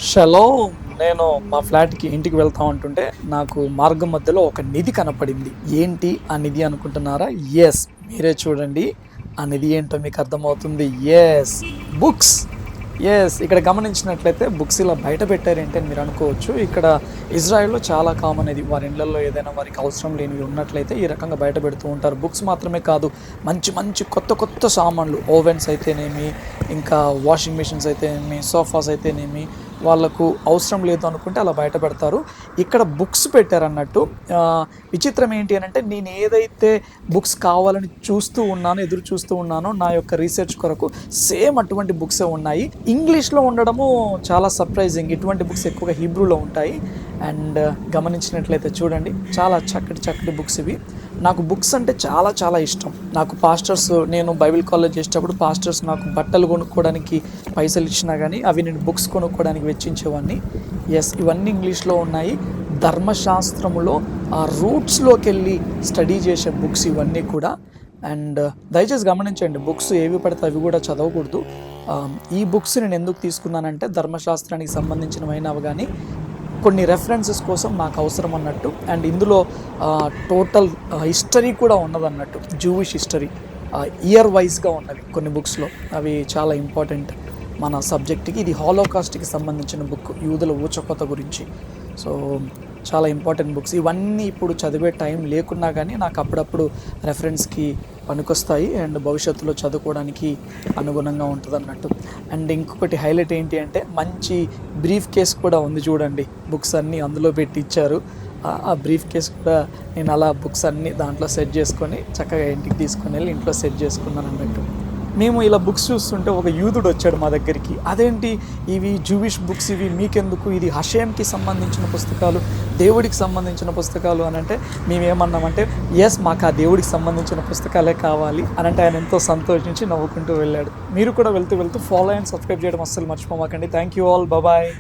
షలో నేను మా ఫ్లాట్కి ఇంటికి వెళ్తా ఉంటుంటే నాకు మార్గం మధ్యలో ఒక నిధి కనపడింది. ఏంటి ఆ నిధి అనుకుంటున్నారా? ఎస్, మీరే చూడండి. ఆ నిధి ఏంటో మీకు అర్థమవుతుంది. Yes, books. ఎస్, ఇక్కడ గమనించినట్లయితే బుక్స్ ఇలా బయట పెట్టారేంటి అని మీరు అనుకోవచ్చు. ఇక్కడ ఇజ్రాయెల్‌లో చాలా కామన్ ఇది. వారి ఇళ్లల్లో ఏదైనా వారికి అవసరం లేనివి ఉన్నట్లయితే ఈ రకంగా బయట పెడుతూ ఉంటారు. బుక్స్ మాత్రమే కాదు, మంచి మంచి కొత్త కొత్త సామాన్లు, ఓవెన్స్ అయితేనేమి, ఇంకా వాషింగ్ మిషన్స్ అయితేనేమి, సోఫాస్ అయితేనేమి, వాళ్ళకు అవసరం లేదు అనుకుంటే అలా బయట పెడతారు. ఇక్కడ బుక్స్ పెట్టారన్నట్టు. విచిత్రం ఏంటి అనంటే, నేను ఏదైతే బుక్స్ కావాలని చూస్తూ ఉన్నానో, ఎదురు చూస్తూ ఉన్నానో నా యొక్క రీసెర్చ్ కొరకు, సేమ్ అటువంటి బుక్సే ఉన్నాయి. ఇంగ్లీష్లో ఉండడము చాలా సర్ప్రైజింగ్. ఇటువంటి బుక్స్ ఎక్కువగా హీబ్రూలో ఉంటాయి. అండ్ గమనించినట్లయితే చూడండి, చాలా చక్కటి చక్కటి బుక్స్ ఇవి. నాకు బుక్స్ అంటే చాలా చాలా ఇష్టం. నాకు పాస్టర్స్, నేను బైబిల్ కాలేజ్ చేసేటప్పుడు పాస్టర్స్ నాకు బట్టలు కొనుక్కోవడానికి పైసలు ఇచ్చినా కానీ అవి నేను బుక్స్ కొనుక్కోవడానికి వెచ్చించేవాడిని. ఎస్, ఇవన్నీ ఇంగ్లీష్లో ఉన్నాయి. ధర్మశాస్త్రములో ఆ రూట్స్లోకి వెళ్ళి స్టడీ చేసే బుక్స్ ఇవన్నీ కూడా. అండ్ దయచేసి గమనించండి, బుక్స్ ఏవి పడితే అవి కూడా చదవకూడదు. ఈ బుక్స్ నేను ఎందుకు తీసుకున్నానంటే, ధర్మశాస్త్రానికి సంబంధించినవైనవి కానీ కొన్ని రెఫరెన్సెస్ కోసం నాకు అవసరం అన్నట్టు. అండ్ ఇందులో టోటల్ హిస్టరీ కూడా ఉన్నదన్నట్టు, జూవిష్ హిస్టరీ ఇయర్ వైజ్గా ఉన్నవి కొన్ని బుక్స్లో. అవి చాలా ఇంపార్టెంట్ మన సబ్జెక్ట్కి. ఇది హాలోకాస్ట్కి సంబంధించిన బుక్, యూదుల ఊచకోత గురించి. సో చాలా ఇంపార్టెంట్ బుక్స్ ఇవన్నీ. ఇప్పుడు చదివే టైం లేకున్నా కానీ నాకు అప్పుడప్పుడు రెఫరెన్స్కి పనికొస్తాయి అండ్ భవిష్యత్తులో చదువుకోవడానికి అనుగుణంగా ఉంటుంది అన్నట్టు. అండ్ ఇంకొకటి హైలైట్ ఏంటి అంటే, మంచి బ్రీఫ్ కేస్ కూడా ఉంది చూడండి. బుక్స్ అన్నీ అందులో పెట్టి ఇచ్చారు. ఆ బ్రీఫ్ కేస్ కూడా నేను అలా బుక్స్ అన్నీ దాంట్లో సెట్ చేసుకొని చక్కగా ఇంటికి తీసుకొని వెళ్ళి ఇంట్లో సెట్ చేసుకున్నాను అన్నట్టు. మేము ఇలా బుక్స్ చూస్తుంటే ఒక యూదుడు వచ్చాడు మా దగ్గరికి. అదేంటి ఇవి జూవిష్ బుక్స్, ఇవి మీకెందుకు? ఇది హషేమ్కి సంబంధించిన పుస్తకాలు, దేవుడికి సంబంధించిన పుస్తకాలు అని అంటే, మేమేమన్నామంటే ఎస్, మాకు ఆ దేవుడికి సంబంధించిన పుస్తకాలే కావాలి అని అంటే ఆయన ఎంతో సంతోషించి నవ్వుకుంటూ వెళ్ళాడు. మీరు కూడా వెళ్తూ ఫాలో అండ్ సబ్స్క్రైబ్ చేయడం అస్సలు మర్చిపోమాకండి. Thank you all, bye.